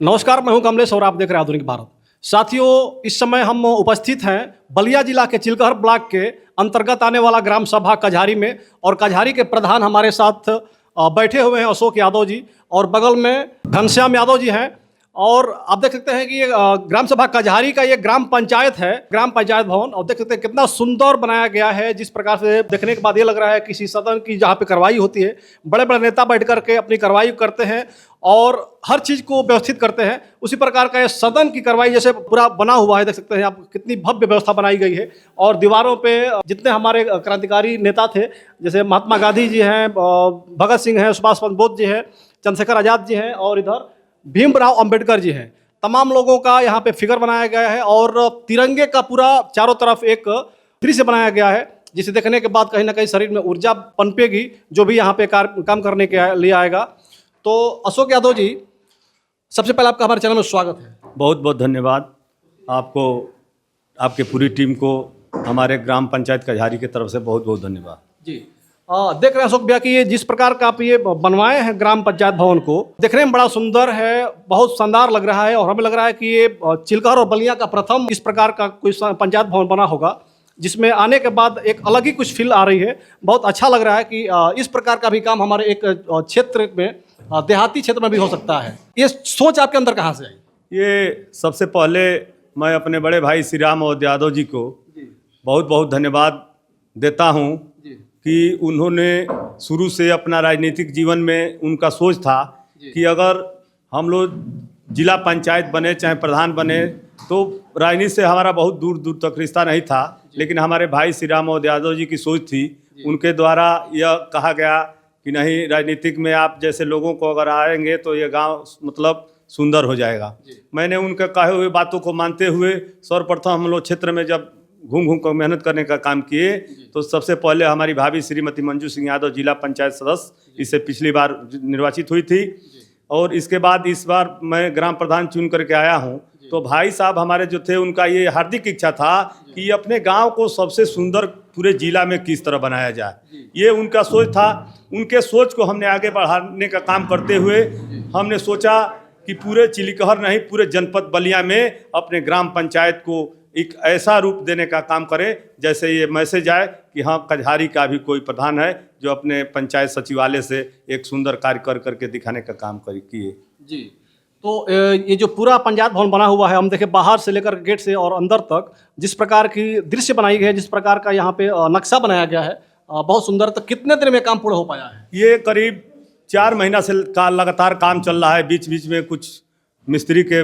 नमस्कार, मैं हूं कमलेश और आप देख रहे हैं आधुनिक भारत। साथियों, इस समय हम उपस्थित हैं बलिया जिला के चिलकहर ब्लॉक के अंतर्गत आने वाला ग्राम सभा कझारी में, और कझारी के प्रधान हमारे साथ बैठे हुए हैं अशोक यादव जी, और बगल में घनश्याम यादव जी हैं। और आप देख सकते हैं कि ये ग्राम सभा कझारी का ये ग्राम पंचायत है, ग्राम पंचायत भवन, और देख सकते हैं कितना सुंदर बनाया गया है। जिस प्रकार से देखने के बाद ये लग रहा है किसी सदन की जहाँ पे कार्रवाई होती है, बड़े बड़े नेता बैठ करके अपनी कार्रवाई करते हैं और हर चीज़ को व्यवस्थित करते हैं। उसी प्रकार का ये सदन की कार्रवाई जैसे पूरा बना हुआ है। देख सकते हैं आप कितनी भव्य व्यवस्था बनाई गई है। और दीवारों पे जितने हमारे क्रांतिकारी नेता थे, जैसे महात्मा गांधी जी हैं, भगत सिंह हैं, सुभाष चंद्र बोस जी हैं, चंद्रशेखर आज़ाद जी हैं, और इधर भीमराव अंबेडकर जी हैं। तमाम लोगों का यहाँ पे फिगर बनाया गया है और तिरंगे का पूरा चारों तरफ एक दृश्य बनाया गया है, जिसे देखने के बाद कहीं ना कहीं शरीर में ऊर्जा पनपेगी जो भी यहाँ पे काम करने के लिए आएगा। तो अशोक यादव जी, सबसे पहले आपका हमारे चैनल में स्वागत है। बहुत बहुत धन्यवाद आपको, आपके पूरी टीम को, हमारे ग्राम पंचायत कझारी की तरफ से बहुत बहुत धन्यवाद जी। देख रहे हैं अशोक भैया कि ये जिस प्रकार का आप ये बनवाए हैं ग्राम पंचायत भवन को, देखने में बड़ा सुंदर है, बहुत शानदार लग रहा है। और हमें लग रहा है कि ये चिलकहर और बलिया का प्रथम इस प्रकार का कोई पंचायत भवन बना होगा, जिसमें आने के बाद एक अलग ही कुछ फील आ रही है। बहुत अच्छा लग रहा है कि इस प्रकार का भी काम हमारे एक क्षेत्र में, देहाती क्षेत्र में भी हो सकता है। ये सोच आपके अंदर कहाँ से आई? ये सबसे पहले मैं अपने बड़े भाई श्री राम और यादव जी को बहुत बहुत धन्यवाद देता हूँ कि उन्होंने शुरू से अपना राजनीतिक जीवन में उनका सोच था कि अगर हम लोग जिला पंचायत बने चाहे प्रधान बने, तो राजनीति से हमारा बहुत दूर दूर तक रिश्ता नहीं था, लेकिन हमारे भाई श्री राम और यादव जी की सोच थी। उनके द्वारा यह कहा गया कि नहीं, राजनीतिक में आप जैसे लोगों को अगर आएंगे तो ये गांव मतलब सुंदर हो जाएगा। मैंने उनके कहे हुए बातों को मानते हुए सर्वप्रथम हम लोग क्षेत्र में जब घूम घूम कर मेहनत करने का काम किए, तो सबसे पहले हमारी भाभी श्रीमती मंजू सिंह यादव जिला पंचायत सदस्य, इससे पिछली बार निर्वाचित हुई थी, और इसके बाद इस बार मैं ग्राम प्रधान चुन करके आया हूं। तो भाई साहब हमारे जो थे, उनका ये हार्दिक इच्छा था कि अपने गांव को सबसे सुंदर पूरे जिला में किस तरह बनाया जाए, ये उनका सोच था। उनके सोच को हमने आगे बढ़ाने का काम करते हुए हमने सोचा कि पूरे चिलकहर नहीं, पूरे जनपद बलिया में अपने ग्राम पंचायत को एक ऐसा रूप देने का काम करें जैसे ये मैसेज आए कि हाँ, कझारी का भी कोई प्रधान है जो अपने पंचायत सचिवालय से एक सुंदर कार्य कर करके दिखाने का काम किए जी। तो ये जो पूरा पंचायत भवन बना हुआ है, हम देखें बाहर से लेकर गेट से और अंदर तक जिस प्रकार की दृश्य बनाई गई है, जिस प्रकार का यहाँ पे नक्शा बनाया गया है, बहुत सुंदर। तो कितने दिन में काम पूरा हो पाया है? ये करीब 4 महीना से लगातार काम चल रहा है। बीच बीच में कुछ मिस्त्री के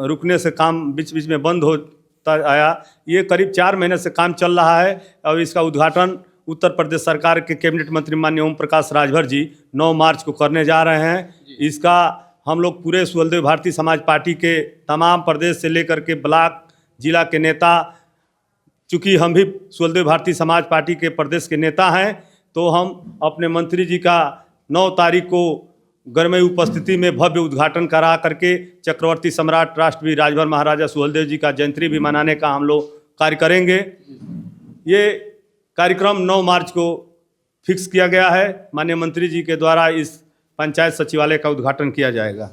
रुकने से काम बीच बीच में बंद होता आया। ये करीब 4 महीने से काम चल रहा है, और इसका उद्घाटन उत्तर प्रदेश सरकार के कैबिनेट मंत्री माननीय ओम प्रकाश राजभर जी 9 मार्च को करने जा रहे हैं। इसका हम लोग पूरे सुहलदेव भारतीय समाज पार्टी के तमाम प्रदेश से लेकर के ब्लॉक जिला के नेता, चूँकि हम भी सुहलदेव भारतीय समाज पार्टी के प्रदेश के नेता हैं, तो हम अपने मंत्री जी का 9 तारीख को गरमई उपस्थिति में भव्य उद्घाटन करा करके चक्रवर्ती सम्राट राष्ट्रवीर राजभर महाराजा सुहेलदेव जी का जयंती भी मनाने का हम लोग कार्य करेंगे। ये कार्यक्रम 9 मार्च को फिक्स किया गया है। माननीय मंत्री जी के द्वारा इस पंचायत सचिवालय का उद्घाटन किया जाएगा।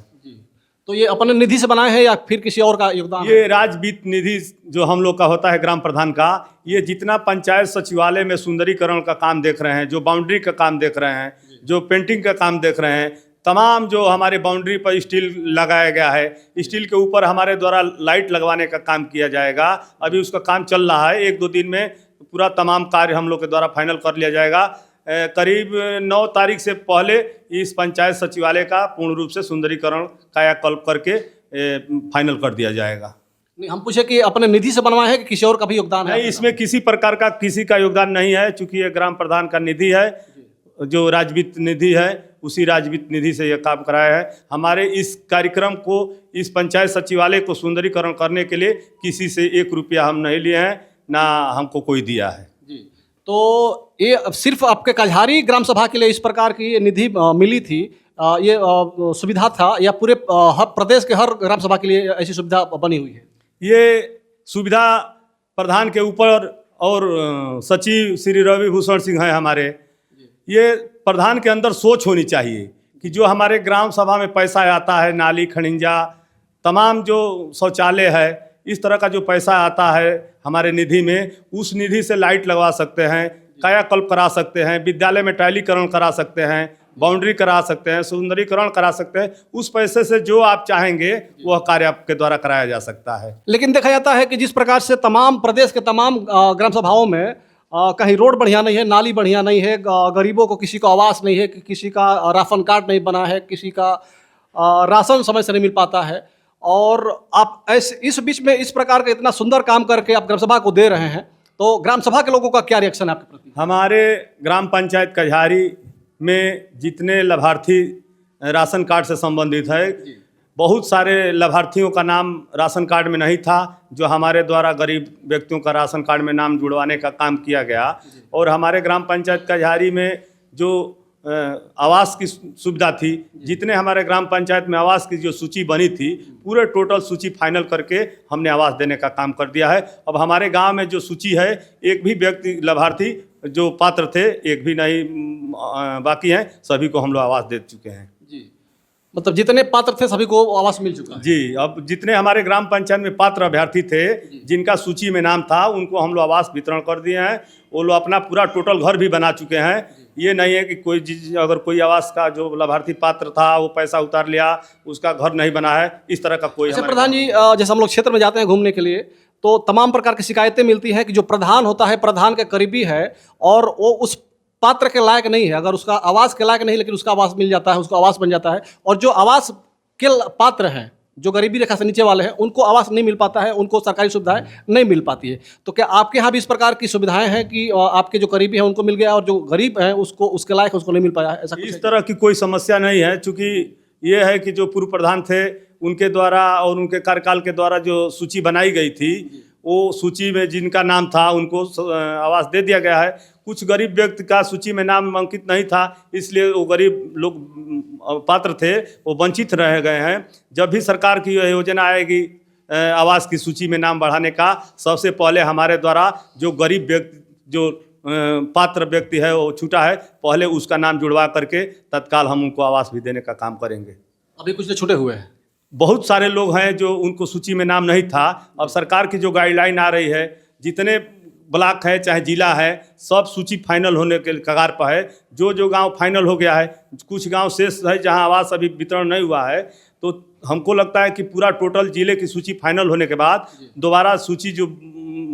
तो ये अपने निधि से बनाए हैं या फिर किसी और का योगदान? ये राज्य वित्त निधि जो हम लोग का होता है ग्राम प्रधान का, ये जितना पंचायत सचिवालय में सुंदरीकरण का काम देख रहे हैं, जो बाउंड्री का काम देख रहे हैं, जो पेंटिंग का काम देख रहे हैं, तमाम जो हमारे बाउंड्री पर स्टील लगाया गया है, स्टील के ऊपर हमारे द्वारा लाइट लगवाने का काम किया जाएगा। अभी उसका काम चल रहा है, 1-2 दिन में पूरा तमाम कार्य हम लोग के द्वारा फाइनल कर लिया जाएगा। करीब 9 तारीख से पहले इस पंचायत सचिवालय का पूर्ण रूप से सुंदरीकरण कायाकल्प करके फाइनल कर दिया जाएगा। नहीं, हम पूछे कि अपने निधि से बनवाए हैं कि किसी और का भी योगदान है? नहीं, इसमें किसी प्रकार का किसी का योगदान नहीं है, चूँकि ये ग्राम प्रधान का निधि है, जो राज्य वित्त निधि है, उसी राज्य वित्त निधि से यह काम कराया है। हमारे इस कार्यक्रम को, इस पंचायत सचिवालय को सुंदरीकरण करने के लिए किसी से 1 रुपया हम नहीं लिए हैं, ना हमको कोई दिया है जी। तो ये सिर्फ आपके कझारी ग्राम सभा के लिए इस प्रकार की निधि मिली थी, ये सुविधा था, या पूरे प्रदेश के हर ग्राम सभा के लिए ऐसी सुविधा बनी हुई है? ये सुविधा प्रधान के ऊपर, और सचिव श्री रवि भूषण सिंह हैं हमारे, ये प्रधान के अंदर सोच होनी चाहिए कि जो हमारे ग्राम सभा में पैसा आता है, नाली खनिंजा तमाम जो शौचालय है, इस तरह का जो पैसा आता है हमारे निधि में, उस निधि से लाइट लगवा सकते हैं, कायाकल्प करा सकते हैं, विद्यालय में टाइलीकरण करा सकते हैं, बाउंड्री करा सकते हैं, सुंदरीकरण करा सकते हैं। उस पैसे से जो आप चाहेंगे वह कार्य आपके द्वारा कराया जा सकता है। लेकिन देखा जाता है कि जिस प्रकार से तमाम प्रदेश के तमाम ग्राम सभाओं में कहीं रोड बढ़िया नहीं है, नाली बढ़िया नहीं है, गरीबों को किसी को आवास नहीं है, किसी का राशन कार्ड नहीं बना है, किसी का राशन समय से नहीं मिल पाता है, और आप ऐसे इस बीच में इस प्रकार का इतना सुंदर काम करके आप ग्राम सभा को दे रहे हैं, तो ग्राम सभा के लोगों का क्या रिएक्शन है आपके प्रति? हमारे ग्राम पंचायत कझारी में जितने लाभार्थी राशन कार्ड से संबंधित है, बहुत सारे लाभार्थियों का नाम राशन कार्ड में नहीं था, जो हमारे द्वारा गरीब व्यक्तियों का राशन कार्ड में नाम जुड़वाने का काम किया गया। और हमारे ग्राम पंचायत कझारी में जो आवास की सुविधा थी, जितने हमारे ग्राम पंचायत में आवास की जो सूची बनी थी, पूरे टोटल सूची फाइनल करके हमने आवास देने का काम कर दिया है। अब हमारे गांव में जो सूची है, एक भी व्यक्ति लाभार्थी जो पात्र थे एक भी नहीं बाकी हैं, सभी को हम लोग आवास दे चुके हैं। जी, मतलब जितने पात्र थे सभी को आवास मिल चुका है। जी, अब जितने हमारे ग्राम पंचायत में पात्र अभ्यर्थी थे, जिनका सूची में नाम था, उनको हम लोग आवास वितरण कर दिए हैं। वो लोग अपना पूरा टोटल घर भी बना चुके हैं। ये नहीं है कि कोई अगर कोई आवास का जो लाभार्थी पात्र था वो पैसा उतार लिया, उसका घर नहीं बना है, इस तरह का कोई। अच्छा प्रधान जी, जैसे हम लोग क्षेत्र में जाते हैं घूमने के लिए, तो तमाम प्रकार की शिकायतें मिलती हैं कि जो प्रधान होता है, प्रधान के करीबी है और वो उस पात्र के लायक नहीं है, अगर उसका आवास के लायक नहीं, लेकिन उसका आवास मिल जाता है, उसको आवास बन जाता है, और जो आवास के पात्र हैं, जो गरीबी रेखा से नीचे वाले हैं, उनको आवास नहीं मिल पाता है, उनको सरकारी सुविधाएं नहीं मिल पाती है। तो क्या आपके यहाँ भी इस प्रकार की सुविधाएं हैं कि आपके जो करीबी हैं उनको मिल गया और जो गरीब हैं उसको उसके लायक उसको नहीं मिल पाया है? ऐसा इस तरह की कोई समस्या नहीं है, चूँकि ये है कि जो पूर्व प्रधान थे उनके द्वारा और उनके कार्यकाल के द्वारा जो सूची बनाई गई थी, वो सूची में जिनका नाम था उनको आवास दे दिया गया है। कुछ गरीब व्यक्ति का सूची में नाम अंकित नहीं था, इसलिए वो गरीब लोग पात्र थे, वो वंचित रह गए हैं। जब भी सरकार की योजना आएगी आवास की सूची में नाम बढ़ाने का, सबसे पहले हमारे द्वारा जो गरीब व्यक्ति, जो पात्र व्यक्ति है वो छूटा है, पहले उसका नाम जुड़वा करके तत्काल हम उनको आवास भी देने का काम करेंगे। अभी कुछ तो छूटे हुए हैं, बहुत सारे लोग हैं जो उनको सूची में नाम नहीं था। अब सरकार की जो गाइडलाइन आ रही है, जितने ब्लॉक है चाहे जिला है, सब सूची फाइनल होने के कगार पर है। जो गांव फाइनल हो गया है, कुछ गांव शेष है जहां आवास अभी वितरण नहीं हुआ है, तो हमको लगता है कि पूरा टोटल जिले की सूची फाइनल होने के बाद दोबारा सूची जो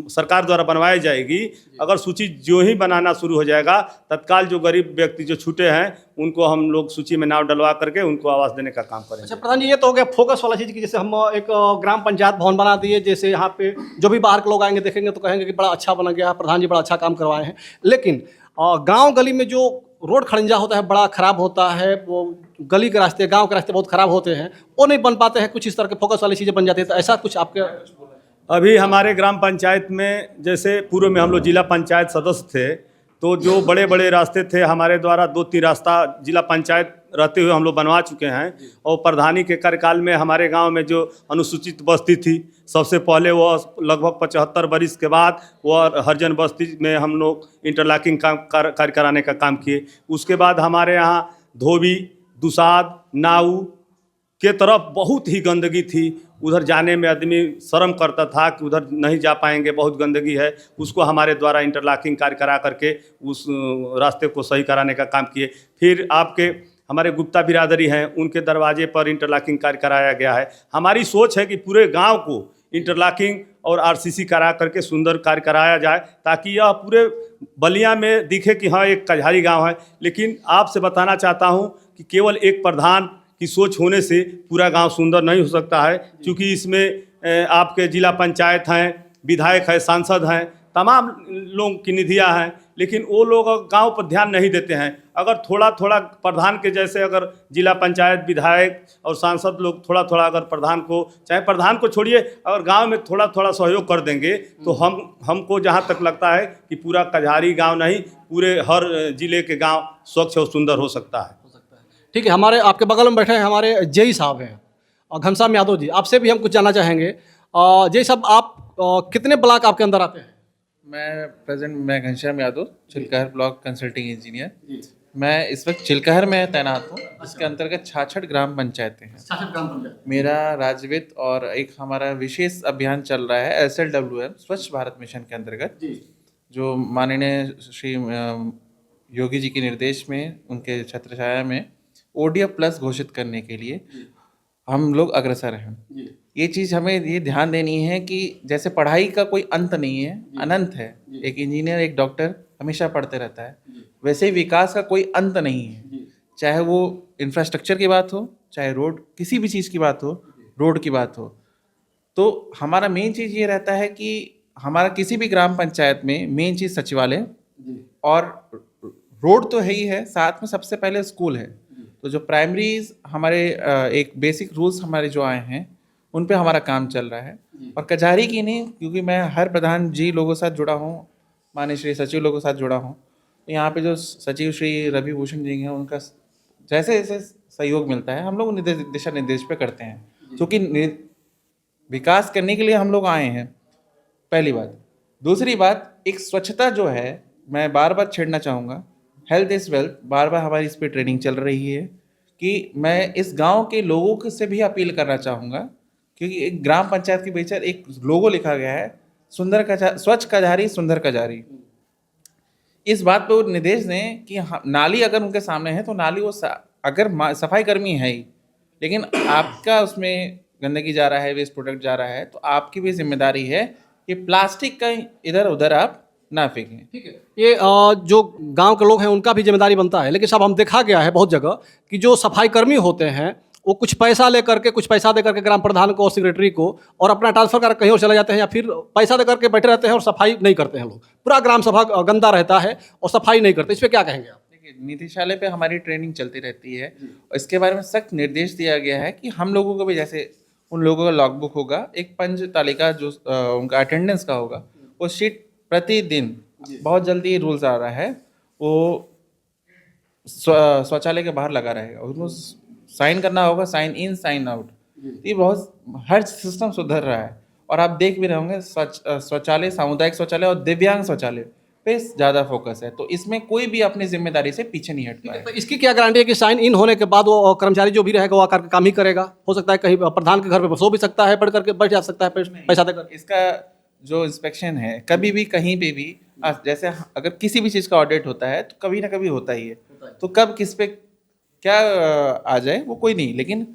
सरकार द्वारा बनवाई जाएगी, अगर सूची जो ही बनाना शुरू हो जाएगा, तत्काल जो गरीब व्यक्ति जो छूटे हैं उनको हम लोग सूची में नाम डलवा करके उनको आवास देने का काम करेंगे। अच्छा प्रधान जी, ये तो हो गया फोकस वाला चीज़ की, जैसे हम एक ग्राम पंचायत भवन बना दिए, जैसे यहाँ पे जो भी बाहर के लोग आएंगे देखेंगे तो कहेंगे कि बड़ा अच्छा बना गया, प्रधान जी बड़ा अच्छा काम करवाए हैं। लेकिन गाँव गली में जो रोड खड़ंजा होता है, बड़ा खराब होता है, वो गली के रास्ते, गाँव के रास्ते बहुत खराब होते हैं, वो नहीं बन पाते हैं, कुछ इस तरह के फोकस वाली चीज़ें बन जाती है। तो ऐसा कुछ आपके अभी हमारे ग्राम पंचायत में, जैसे पूर्व में हम लोग जिला पंचायत सदस्य थे, तो जो बड़े बड़े रास्ते थे हमारे द्वारा 2-3 रास्ता जिला पंचायत रहते हुए हम लोग बनवा चुके हैं। और प्रधानी के कार्यकाल में हमारे गांव में जो अनुसूचित बस्ती थी, सबसे पहले वो लगभग 75 बरिस के बाद वो हरिजन बस्ती में हम लोग इंटरलॉकिंग कार्य कराने का काम किए। उसके बाद हमारे यहाँ धोबी, दुसाद, नाऊ के तरफ बहुत ही गंदगी थी, उधर जाने में आदमी शर्म करता था कि उधर नहीं जा पाएंगे, बहुत गंदगी है। उसको हमारे द्वारा इंटरलॉकिंग कार्य करा करके उस रास्ते को सही कराने का काम किए। फिर आपके हमारे गुप्ता बिरादरी हैं, उनके दरवाजे पर इंटरलॉकिंग कार्य कराया गया है। हमारी सोच है कि पूरे गांव को इंटरलॉकिंग और आरसीसी करा करके सुंदर कार्य कराया जाए, ताकि यह पूरे बलिया में दिखे कि हाँ एक कझारी गाँव है। लेकिन आपसे बताना चाहता हूँ कि केवल एक प्रधान की सोच होने से पूरा गांव सुंदर नहीं हो सकता है, क्योंकि इसमें आपके जिला पंचायत हैं, विधायक है, सांसद हैं, तमाम लोगों की निधियां हैं, लेकिन वो लोग गांव पर ध्यान नहीं देते हैं। अगर थोड़ा थोड़ा प्रधान के जैसे अगर जिला पंचायत, विधायक और सांसद लोग थोड़ा थोड़ा अगर प्रधान को, चाहे प्रधान को छोड़िए, अगर गांव में थोड़ा थोड़ा सहयोग कर देंगे तो हमको जहां तक लगता है कि पूरा कझारी गांव नहीं, पूरे हर जिले के गांव स्वच्छ और सुंदर हो सकता है। ठीक है, हमारे आपके बगल में बैठे हैं हमारे जेई साहब हैं, घनश्याम यादव जी, आपसे भी हम कुछ जानना चाहेंगे। जेई साहब, आप कितने ब्लॉक आपके अंदर आते हैं? मैं Ghanshyam Yadav, Chilkahar block consulting engineer. मैं इस वक्त चिलकहर में तैनात हूँ। इसके अंतर्गत 66 ग्राम पंचायतें हैं। मेरा राज्य वित्त और एक हमारा विशेष अभियान चल रहा है SLWM स्वच्छ भारत मिशन के अंतर्गत, जो माननीय श्री योगी जी के निर्देश में, उनके छत्रछाया में ODF प्लस घोषित करने के लिए हम लोग अग्रसर हैं। ये चीज़ हमें ये ध्यान देनी है कि जैसे पढ़ाई का कोई अंत नहीं है, अनंत है। एक इंजीनियर, एक डॉक्टर हमेशा पढ़ते रहता है, वैसे ही विकास का कोई अंत नहीं है। चाहे वो इंफ्रास्ट्रक्चर की बात हो, चाहे रोड, किसी भी चीज़ की बात हो, रोड की बात हो, तो हमारा मेन चीज़ ये रहता है कि हमारा किसी भी ग्राम पंचायत में मेन चीज़ सचिवालय और रोड तो है ही है, साथ में सबसे पहले स्कूल है। तो जो प्राइमरीज हमारे एक बेसिक रूल्स हमारे जो आए हैं, उन पे हमारा काम चल रहा है। और कचहरी की नहीं, क्योंकि मैं हर प्रधान जी लोगों के साथ जुड़ा हूँ, माननीय श्री सचिव लोगों के साथ जुड़ा हूँ। तो यहाँ पे जो सचिव श्री रवि भूषण जी हैं, उनका जैसे जैसे सहयोग मिलता है हम लोग दिशा निर्देश पे करते हैं, क्योंकि विकास करने के लिए हम लोग आए हैं, पहली बात। दूसरी बात, एक स्वच्छता जो है, मैं बार बार छेड़ना चाहूँगा, हेल्थ इज़ वेल्थ, बार बार हमारी इस पर ट्रेनिंग चल रही है कि मैं इस गांव के लोगों से भी अपील करना चाहूँगा, क्योंकि एक ग्राम पंचायत के भीतर एक लोगो लिखा गया है, स्वच्छ कजारी सुंदर कजारी। इस बात पे वो निर्देश दें कि नाली अगर उनके सामने है तो नाली वो अगर सफाई कर्मी है ही, लेकिन आपका उसमें गंदगी जा रहा है, वेस्ट प्रोडक्ट जा रहा है, तो आपकी भी जिम्मेदारी है कि प्लास्टिक का इधर उधर आप ना फेंकें। ठीक है, ये जो गांव के लोग हैं उनका भी जिम्मेदारी बनता है, लेकिन साहब हम देखा गया है बहुत जगह कि जो सफाई कर्मी होते हैं वो कुछ पैसा लेकर के, कुछ पैसा दे करके ग्राम प्रधान को और सेक्रेटरी को, और अपना ट्रांसफर कर कहीं और चले जाते हैं, या फिर पैसा दे करके बैठे रहते हैं और सफाई नहीं करते हैं। लोग पूरा ग्राम सभा गंदा रहता है और सफाई नहीं करते। इस पर क्या कहेंगे आप? देखिए, निदेशालय पे हमारी ट्रेनिंग चलती रहती है, इसके बारे में सख्त निर्देश दिया गया है कि हम लोगों को भी, जैसे उन लोगों का लॉगबुक होगा, एक पंच तालिका जो उनका अटेंडेंस का होगा, वो शीट प्रतिदिन, बहुत जल्दी रूल्स आ रहा है, वो शौचालय के बाहर लगा रहेगा, उसको साइन करना होगा, साइन इन साइन आउट। ये बहुत हर सिस्टम सुधर रहा है। और आप देख भी रहे होंगे, शौचालय, सामुदायिक शौचालय और दिव्यांग शौचालय पे ज़्यादा फोकस है, तो इसमें कोई भी अपनी जिम्मेदारी से पीछे नहीं हट पाएगा। तो इसकी क्या गारंटी है कि साइन इन होने के बाद वो कर्मचारी जो भी रहेगा वो आकर के काम ही करेगा? हो सकता है कहीं प्रधान के घर पे सो भी सकता है, पढ़ करके बैठ जा सकता है पैसा देकर। इसका जो इंस्पेक्शन है, कभी भी कहीं पे भी, जैसे अगर किसी भी चीज़ का ऑडिट होता है तो कभी ना कभी होता ही है, तो कब किस पे क्या आ जाए वो कोई नहीं, लेकिन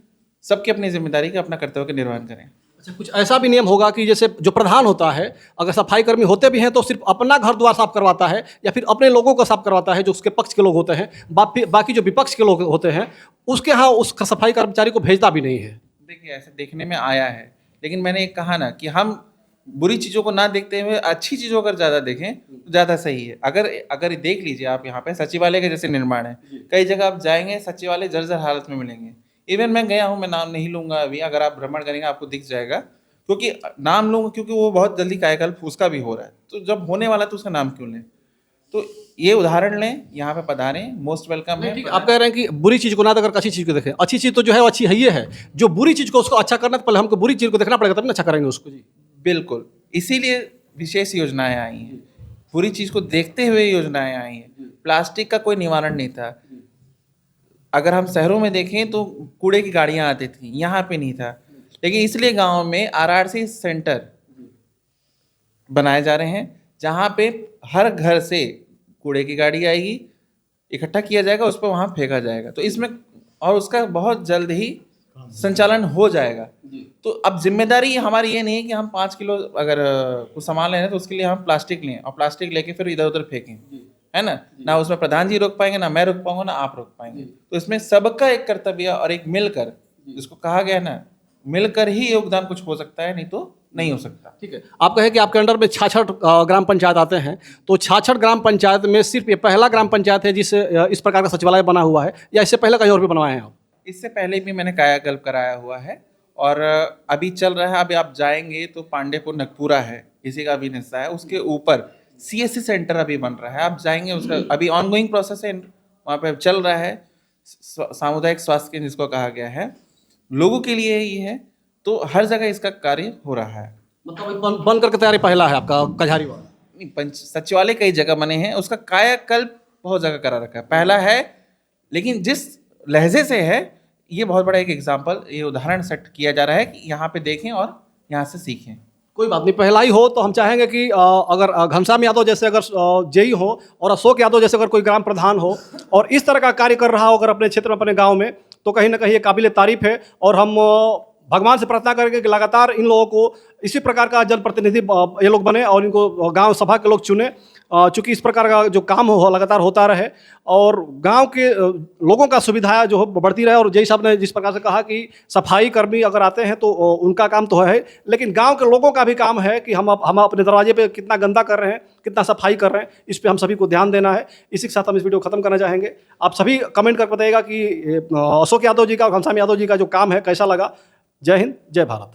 सबकी अपनी जिम्मेदारी का, अपना कर्तव्य का निर्वहन करें। अच्छा, कुछ ऐसा भी नियम होगा कि जैसे जो प्रधान होता है, अगर सफाई कर्मी होते भी हैं तो सिर्फ अपना घर द्वार साफ करवाता है, या फिर अपने लोगों को साफ करवाता है जो उसके पक्ष के लोग होते हैं, बाकी जो विपक्ष के लोग होते हैं उसके यहाँ उस सफाई कर्मचारी को भेजता भी नहीं है? देखिए, ऐसे देखने में आया है, लेकिन मैंने एक कहा ना कि हम बुरी चीज़ों को ना देखते हुए अच्छी चीज़ों अगर ज़्यादा देखें तो ज़्यादा सही है। अगर देख लीजिए आप, यहाँ पे सचिवालय के जैसे निर्माण है, कई जगह आप जाएंगे सचिवालय जर्जर हालत में मिलेंगे। इवन मैं गया हूँ, मैं नाम नहीं लूँगा अभी, अगर आप भ्रमण करेंगे आपको दिख जाएगा, क्योंकि नाम लूँगा क्योंकि वो बहुत जल्दी कायाकल्प उसका भी हो रहा है, तो जब होने वाला तो उसका नाम क्यों लें। तो ये उदाहरण लें, यहाँ पे पधारें, मोस्ट वेलकम है। ठीक, आप कह रहे हैं कि बुरी चीज़ को ना देकर अच्छी चीज़ को देखें। अच्छी चीज़ तो जो है वो अच्छी है ही है, जो बुरी चीज़ को उसको अच्छा करना, तो पहले हमको बुरी चीज़ को देखना पड़ेगा तब ना अच्छा करेंगे उसको। जी बिल्कुल, इसीलिए विशेष योजनाएं आई हैं, पूरी चीज़ को देखते हुए योजनाएं आई हैं। प्लास्टिक का कोई निवारण नहीं था। अगर हम शहरों में देखें तो कूड़े की गाड़ियां आती थी, यहाँ पे नहीं था, लेकिन इसलिए गांव में RRC सेंटर बनाए जा रहे हैं, जहाँ पे हर घर से कूड़े की गाड़ी आएगी, इकट्ठा किया जाएगा, उस पर वहाँ फेंका जाएगा, तो इसमें, और उसका बहुत जल्द ही संचालन हो जाएगा। तो अब जिम्मेदारी हमारी ये नहीं है कि हम 5 किलो अगर कुछ सामान ले रहे हैं तो उसके लिए हम प्लास्टिक लें और प्लास्टिक लेके फिर इधर उधर फेंकें, है ना उसमें प्रधान जी रोक पाएंगे, ना मैं रोक पाऊंगा, ना आप रोक पाएंगे। तो इसमें सबका एक कर्तव्य और एक मिलकर, जिसको कहा गया ना, मिलकर ही योगदान कुछ हो सकता है, नहीं तो नहीं हो सकता। ठीक है, आप कहें कि आपके अंडर में 66 ग्राम पंचायत आते हैं, तो 66 ग्राम पंचायत में सिर्फ ये पहला ग्राम पंचायत है जिससे इस प्रकार का सचिवालय बना हुआ है, या इससे पहले कहीं और भी बनवाए हैं आप? इससे पहले भी मैंने कायाकल्प कराया हुआ है, और अभी चल रहा है। अभी आप जाएंगे तो पांडेपुर नगपुरा है, इसी का भी हिस्सा है, उसके ऊपर CSC सेंटर अभी बन रहा है, आप जाएंगे, उसका अभी ऑनगोइंग प्रोसेस है, वहाँ पे चल रहा है। सामुदायिक स्वास्थ्य केंद्र जिसको कहा गया है, लोगों के लिए ही है, तो हर जगह इसका कार्य हो रहा है। मतलब बन करके तैयारी पहला है आपका कझारी वाला? नहीं, पंच सचिवालय कई जगह बने हैं, उसका कायाकल्प बहुत जगह करा रखा है। पहला है, लेकिन जिस लहजे से है, ये बहुत बड़ा एक एग्जाम्पल, ये उदाहरण सेट किया जा रहा है कि यहाँ पे देखें और यहाँ से सीखें। कोई बात नहीं, पहला ही हो तो हम चाहेंगे कि अगर घनश्याम यादव जैसे अगर जेई हो और अशोक यादव जैसे अगर कोई ग्राम प्रधान हो और इस तरह का कार्य कर रहा हो अगर अपने क्षेत्र में, अपने गांव में, तो कहीं ना कहीं ये काबिल तारीफ है। और हम भगवान से प्रार्थना करेंगे कि लगातार इन लोगों को इसी प्रकार का जनप्रतिनिधि ये लोग बने और इनको गांव सभा के लोग चुने, चूँकि इस प्रकार का जो काम हो लगातार होता रहे और गांव के लोगों का सुविधा जो हो बढ़ती रहे। और जय साहब ने जिस प्रकार से कहा कि सफाई कर्मी अगर आते हैं तो उनका काम तो है, लेकिन गांव के लोगों का भी काम है कि हम अपने दरवाजे पे कितना गंदा कर रहे हैं, कितना सफाई कर रहे हैं, इस पर हम सभी को ध्यान देना है। इसी के साथ हम इस वीडियो को खत्म करना चाहेंगे। आप सभी कमेंट कर बताइएगा कि अशोक यादव जी का और घनश्याम यादव जी का जो काम है कैसा लगा। जय हिंद, जय भारत।